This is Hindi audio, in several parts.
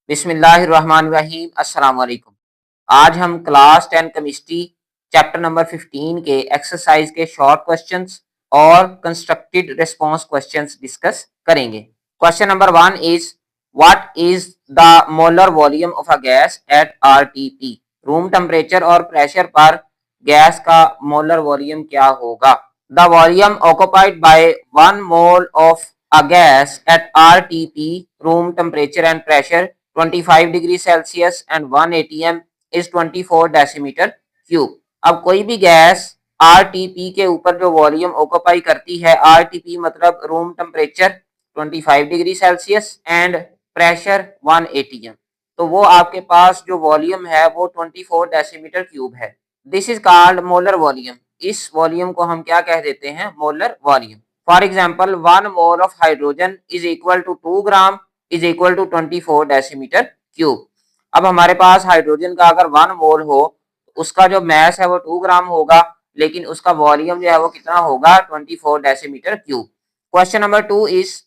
बिस्मिल्लाहिर्रहमानिर्रहीम। अस्सलाम वालेकुम। आज हम क्लास 10 केमिस्ट्री चैप्टर नंबर 15 के एक्सरसाइज के शॉर्ट क्वेश्चंस और कंस्ट्रक्टेड रिस्पांस क्वेश्चंस डिस्कस करेंगे। Question number 1 is what is the molar volume of a gas at RTP. Room temperature और प्रेशर पर गैस का मोलर वॉल्यूम क्या होगा? The volume occupied by 1 mole of a gas at RTP room temperature and pressure 25 degree Celsius and 1 atm is 24 decimetre cube. अब कोई भी गैस RTP के ऊपर जो वॉल्यूम ऑक्युपाई करती है, RTP मतलब room temperature 25 degree Celsius and pressure 1 atm, तो वो आपके पास जो वॉल्यूम है वो 24 डेसीमीटर क्यूब है। This is called molar volume. इस वॉल्यूम को हम क्या कह देते हैं? Molar volume. For example 1 mole of hydrogen is equal to 2 gram is equal to 24 decimetre cube. अब हमारे पास हाइड्रोजन का अगर 1 मोल हो तो उसका जो मैस है वो 2 ग्राम होगा, लेकिन उसका वॉल्यूम जो है वो कितना होगा? 24 decimetre cube. Question number 2 is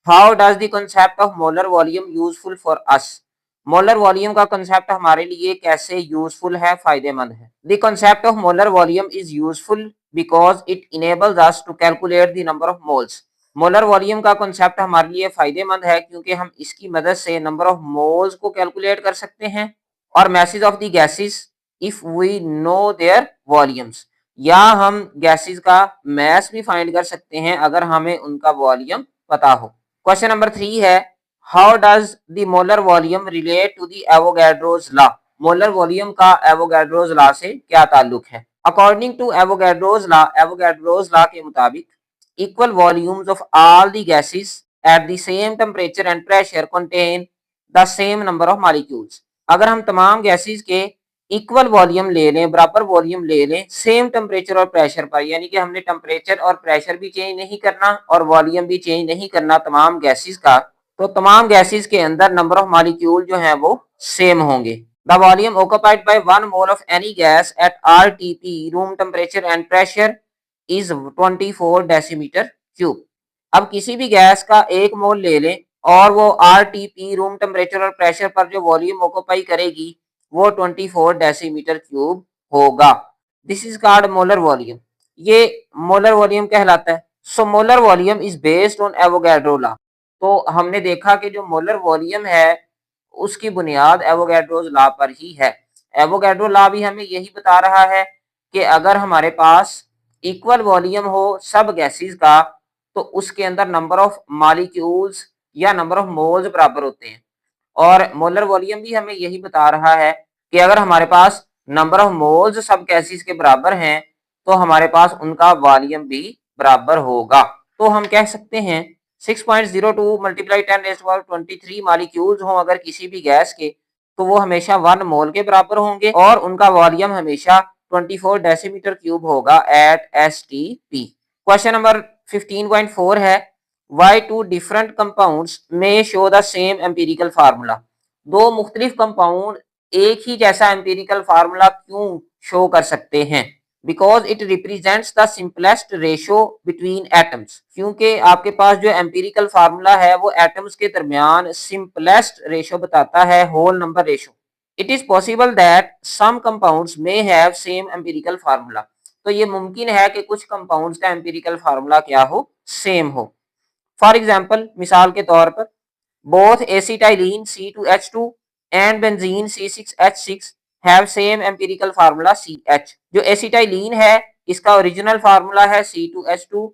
how does the concept of molar volume useful for us. Molar volume का कंसेप्ट हमारे लिए कैसे यूजफुल है, फायदेमंद है? The concept of molar volume is useful because it enables us to calculate the number of moles. Molar volume का कंसेप्ट हमारे लिए फायदेमंद है क्योंकि हम इसकी मदद से नंबर ऑफ मोल्स को कैलकुलेट कर सकते हैं और message of the gases if we know their volumes, या हम गैसेस का मैस भी फाइंड कर सकते हैं अगर हमें उनका वॉल्यूम पता हो। क्वेश्चन नंबर 3 है how does the molar volume relate to the Avogadro's law. Molar volume का एवोगैड्रोज लॉ से क्या ताल्लुक है? अकॉर्डिंग टू एवोगैड्रोज लॉ के मुताबिक equal volumes of all the gases at the same temperature and pressure contain the same number of molecules। अगर हम तमाम गैसेस के इक्वल वॉल्यूम ले लें, बराबर वॉल्यूम ले लें सेम टेम्परेचर और प्रेशर पर, यानी कि हमने टेम्परेचर और प्रेशर भी चेंज नहीं करना और वॉल्यूम भी चेंज नहीं करना तमाम गैसेस का, तो तमाम गैसेस के अंदर नंबर ऑफ मॉलिक्यूल जो है वो सेम होंगे। The volume occupied by 1 mole of any gas at RTP room temperature and pressure is 24 decimetre cube. अब किसी भी गैस का 1 मोल ले लें और वो आरटीपी रूम टेम्परेचर और प्रेशर पर जो वॉल्यूम ऑक्युपाई करेगी वो 24 डेसीमीटर क्यूब होगा। This is called molar volume. ये मोलर वॉल्यूम कहलाता है। So molar volume is based on Avogadro law. तो हमने देखा कि जो मोलर वॉल्यूम है उसकी बुनियाद एवोगैड्रोज लॉ पर ही है। एवोगैड्रो लॉ भी हमें यही बता रहा है कि अगर हमारे पास इक्वल वॉल्यूम हो सब गैसेस का तो उसके अंदर नंबर ऑफ मॉलिक्यूल्स या नंबर ऑफ मोल्स बराबर होते हैं। और मोलर वॉल्यूम भी हमें यही बता रहा है कि अगर हमारे पास नंबर ऑफ मोल्स सब गैसेस के बराबर हैं तो हमारे पास उनका वॉल्यूम भी बराबर होगा। तो हम कह सकते हैं 6.02 मल्टीप्लाई 10⁻23 मॉलिक्यूल्स हों अगर किसी भी गैस के, तो वो हमेशा 1 मोल के बराबर होंगे और उनका वॉल्यूम हमेशा 24 डेसीमीटर क्यूब होगा एट एसटीपी। क्वेश्चन नंबर 15.4 है why two different compounds may show the same empirical formula। दो मुख्तलिफ कंपाउंड एक ही जैसा एम्पिरिकल फार्मूला क्यों शो कर सकते हैं? Because it represents the simplest ratio between atoms. क्योंकि आपके पास जो एम्पिरिकल फार्मूला है वो एटम्स के दरमियान सिंपलेस्ट रेशो बताता है, whole number ratio. It is possible that some compounds may have same empirical formula. तो ये मुमकिन है कि कुछ कंपाउंड्स का एम्पिरिकल फार्मूला क्या हो? सेम हो। फॉर एग्जाम्पल, मिसाल के तौर पर both acetylene C2H2 and benzene C6H6 have same empirical formula CH। जो एसिटाइलिन है इसका ओरिजिनल फार्मूला है C2H2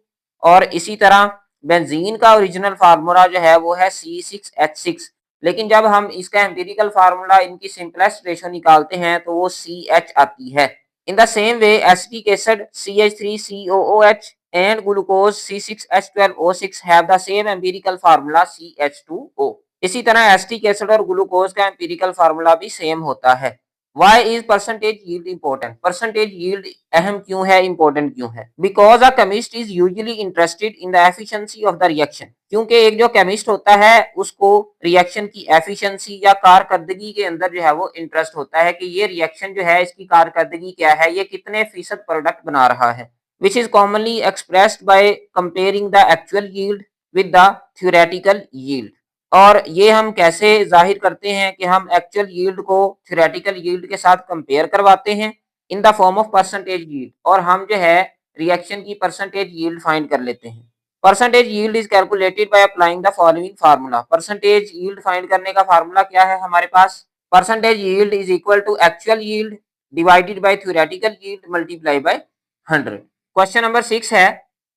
और इसी तरह बेंजीन का ओरिजिनल फार्मूला जो है वो है C6H6, लेकिन जब हम इसका एम्पिरिकल फार्मूला इनकी सिंपलेस्ट रेशो निकालते हैं तो वो CH आती है। In the same way acetic acid CH3COOH and glucose C6H12O6 have the same empirical formula CH2O। इसी तरह एसिटिक एसिड और ग्लूकोज का एम्पिरिकल फार्मूला भी सेम होता है। Why is percentage yield important? Percentage yield अहम क्यों है, इंपॉर्टेंट क्यों है? Because a chemist is usually interested in the efficiency of the reaction। क्योंकि एक जो केमिस्ट होता है उसको रिएक्शन की एफिशिएंसी या कारकर्दगी के अंदर जो है वो इंटरेस्ट होता है कि ये रिएक्शन जो है इसकी कारकर्दगी क्या है, ये कितने फीसद प्रोडक्ट बना रहा है, which is commonly expressed by comparing the actual yield with the theoretical yield। और ये हम कैसे जाहिर करते हैं कि हम एक्चुअल यील्ड को थ्योरेटिकल यील्ड के साथ कंपेयर करवाते हैं in the form of percentage yield, और हम जो है रिएक्शन की परसेंटेज यील्ड फाइंड कर लेते हैं। Percentage yield is calculated by applying the following formula. Percentage yield find करने का फार्मूला क्या है हमारे पास? Percentage yield is equal to actual yield divided by theoretical yield multiply by 100। Question number 6 है,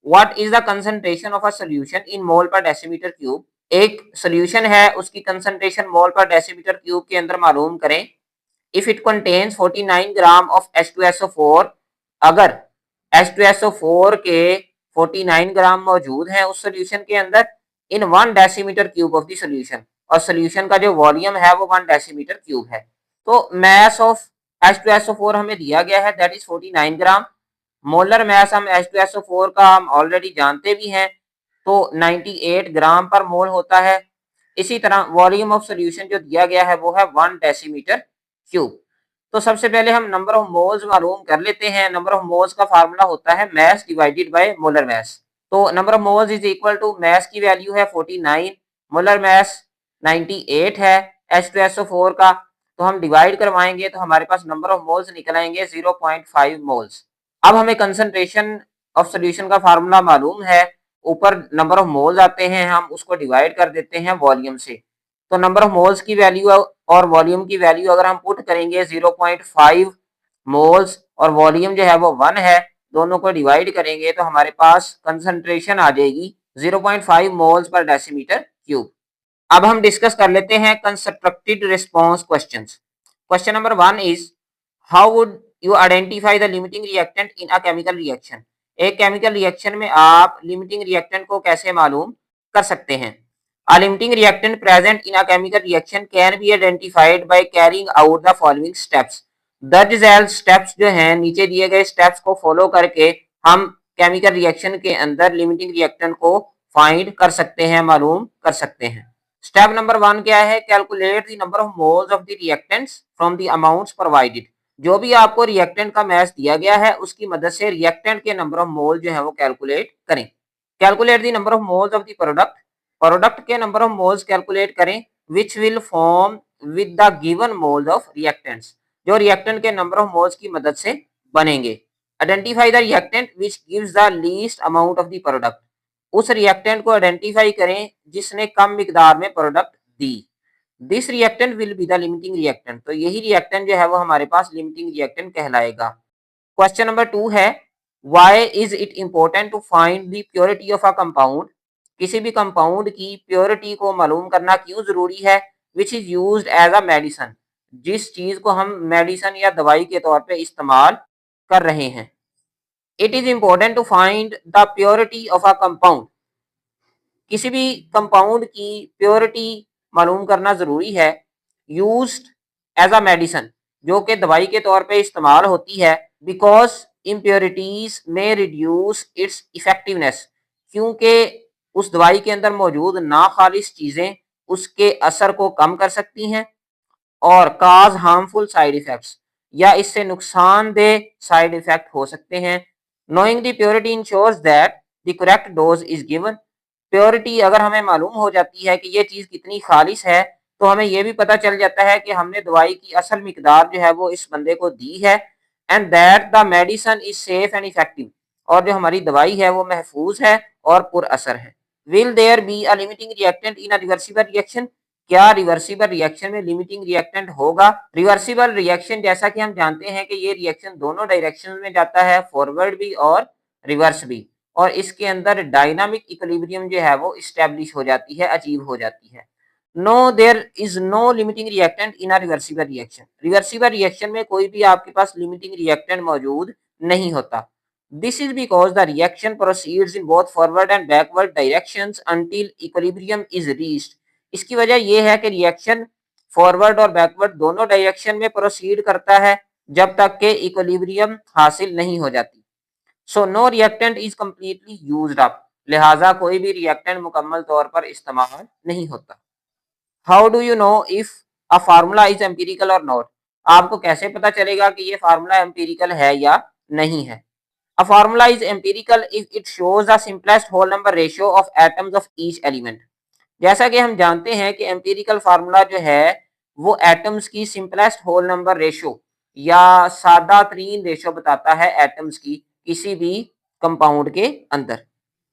what is the concentration of a solution in mole per decimetre cube. एक सॉल्यूशन है, उसकी कंसंट्रेशन मोल पर डेसीमीटर क्यूब के अंदर मालूम करें। If it contains 49 gram of H2SO4, अगर H2SO4 के 49 ग्राम मौजूद हैं उस सॉल्यूशन के अंदर, इन 1 decimetre cube of the solution, और सॉल्यूशन का जो वॉल्यूम है वो 1 डेसीमीटर क्यूब है। तो मैस ऑफ H2SO4 हमें दिया गया है, that is 49 gram. Molar mass हम H2SO4 का हम ऑलरेडी जानते भी हैं, तो 98 ग्राम पर मोल होता है। इसी तरह वॉल्यूम ऑफ सॉल्यूशन जो दिया गया है वो है 1 डेसीमीटर क्यूब। तो सबसे पहले हम नंबर ऑफ मोल्स मालूम कर लेते हैं। नंबर ऑफ मोल्स का फार्मूला होता है mass divided by molar mass. तो number of moles is equal to mass की वैल्यू है 49, मोलर मैस 98 है H2SO4 का, तो हम डिवाइड करवाएंगे तो हमारे पास नंबर ऑफ मोल्स निकल आएंगे 0.5 मोल्स। अब हमें कंसंट्रेशन ऑफ सॉल्यूशन का फार्मूला मालूम है, ऊपर नंबर ऑफ मोल्स आते हैं, हम उसको डिवाइड कर देते हैं वॉल्यूम से। तो नंबर ऑफ मोल्स की वैल्यू और वॉल्यूम की वैल्यू अगर हम पुट करेंगे 0.5 मोल्स और वॉल्यूम जो है वो 1 है, दोनों को डिवाइड करेंगे तो हमारे पास कंसंट्रेशन आ जाएगी 0.5 मोल्स पर डेसीमीटर क्यूब। अब हम डिस्कस कर लेते हैं constructed response questions. Question number 1 is, how would you identify the limiting reactant in a chemical reaction. एक केमिकल रिएक्शन में आप लिमिटिंग रिएक्टेंट को कैसे मालूम कर सकते हैं? अ limiting reactant present in a chemical reaction can be identified by carrying out the following steps. दर्ज झैल स्टेप्स जो हैं, नीचे दिए गए स्टेप्स को फॉलो करके हम केमिकल रिएक्शन के अंदर लिमिटिंग रिएक्टेंट को फाइंड कर सकते हैं, मालूम कर सकते हैं। स्टेप नंबर 1 क्या है? Calculate the number of moles of the reactants from the amounts provided. जो भी आपको रिएक्टेंट का मैच दिया गया है उसकी मदद से रिएक्टेंट के नंबर ऑफ मोल जो है वो कैलकुलेट करें। Calculate the number of moles of the product. Product के नंबर ऑफ मोल्स कैलकुलेट करें which will form with the given moles of reactants, जो रिएक्टेंट के नंबर ऑफ मोल्स की मदद से बनेंगे। Identify the reactant which gives the least amount of the product. उस रिएक्टेंट को आइडेंटिफाई करें जिसने कम मिकदार में product the. This reactant will be the limiting reactant. तो यही रिएक्टेंट जो है वो हमारे पास लिमिटिंग रिएक्टेंट कहलाएगा। क्वेश्चन नंबर 2 है, why is it important to find the purity of a compound. किसी भी कंपाउंड की प्योरिटी को मालूम करना क्यों जरूरी है? Which is used as a medicine, जिस चीज को हम मेडिसिन या दवाई के तौर पे इस्तेमाल कर रहे हैं। It is important to find the purity of a compound. किसी भी कंपाउंड की प्योरिटी मालूम करना जरूरी है। यूज्ड एज अ मेडिसिन, जो कि दवाई के तौर पे इस्तेमाल होती है। बिकॉज इम्प्योरिटीज में रिड्यूस इट्स इफेक्टिवनेस, क्योंकि उस दवाई के अंदर मौजूद नाखालिस चीजें उसके असर को कम कर सकती हैं और काज हार्मफुल साइड इफेक्ट्स, या इससे नुकसानदेह साइड इफेक्ट हो सकते हैं। Knowing the purity ensures that the correct dose is given. Purity अगर हमें मालूम हो जाती है कि ये चीज कितनी खालिश है, तो हमें यह भी पता चल जाता है कि हमने दवाई की असल मिकदार जो है वो इस बंदे को दी है। And that the medicine is safe and effective, और जो हमारी दवाई है वो महफूज है और पुरअसर है। Will there be a limiting reactant in a reversible reaction. क्या रिवर्सिबल रिएक्शन में लिमिटिंग रिएक्टेंट होगा? रिवर्सिबल रिएक्शन जैसा कि हम जानते हैं कि ये रिएक्शन दोनों डायरेक्शन में जाता है, फॉरवर्ड भी और रिवर्स भी, और इसके अंदर डायनामिक इक्विलिब्रियम जो है वो इस्टेब्लिश हो जाती है, अचीव हो जाती है। No, there is no limiting reactant in a reversible reaction. Reversible reaction में कोई भी आपके पास लिमिटिंग रिएक्टेंट मौजूद नहीं होता। This is because the reaction proceeds in both forward and backward directions until equilibrium is reached. इसकी वजह यह है कि रिएक्शन फॉरवर्ड और बैकवर्ड दोनों डायरेक्शन में प्रोसीड करता है जब तक कि इक्विलिब्रियम हासिल नहीं हो जाती। So no reactant is completely used up, लिहाजा कोई भी रिएक्टेंट मुकम्मल तौर पर इस्तेमाल नहीं होता। How do you know if a formula is empirical और नॉट। आपको कैसे पता चलेगा कि ये फार्मूला एम्पिरिकल है या नहीं है? A formula is empirical if it shows the simplest whole number ratio of atoms of each element. जैसा कि हम जानते हैं कि एम्पिरिकल फार्मूला जो है वो एटम्स की सिंपलेस्ट होल नंबर रेशो या सादा तरीन रेशो बताता है एटम्स की किसी भी कंपाउंड के अंदर।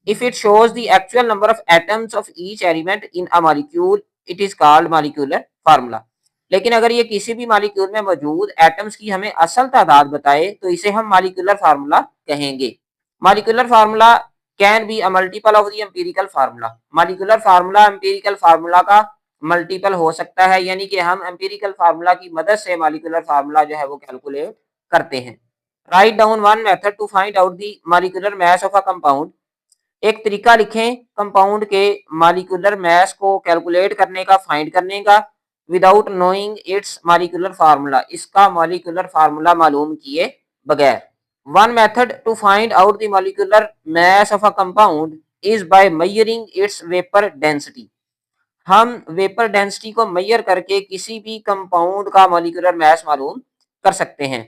If it shows the actual number of atoms of each element in a molecule it is called molecular formula. लेकिन अगर ये किसी भी मॉलिक्यूल में मौजूद एटम्स की हमें असल तादाद बताए तो इसे हम मॉलिक्यूलर फार्मूला कहेंगे। Molecular formula can be a multiple of the empirical formula. Molecular formula empirical formula का मल्टीपल हो सकता है, यानी कि हम एम्पिरिकल फार्मूला की मदद से मॉलिक्यूलर फार्मूला जो है वो कैलकुलेट करते हैं। Write down one method to find out the molecular mass of a compound. एक तरीका लिखें कंपाउंड के मॉलिक्यूलर मास को कैलकुलेट करने का, फाइंड करने का, without knowing its molecular formula, इसका मॉलिक्यूलर फार्मूला मालूम किए बगैर। One method to find out the molecular mass of a compound is by measuring its vapour density. हम वेपर डेंसिटी को मेजर करके किसी भी कंपाउंड का मॉलिक्यूलर मास मालूम कर सकते हैं।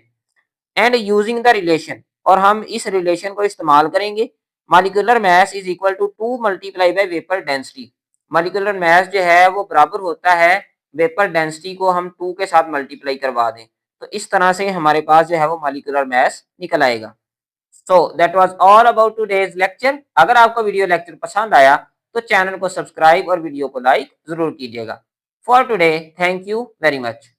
एंड यूजिंग द रिलेशन, और हम इस रिलेशन को इस्तेमाल करेंगे। Molecular mass is equal to 2 multiply by vapour density. Molecular mass जो है वो बराबर होता है वेपर डेंसिटी को हम 2 के साथ मल्टीप्लाई करवा दें, तो इस तरह से हमारे पास जो है वो मॉलिक्यूलर मास निकल आएगा। So that was all about today's lecture. अगर आपको वीडियो लेक्चर पसंद आया तो चैनल को सब्सक्राइब और वीडियो को लाइक जरूर कीजिएगा। For today thank you very much.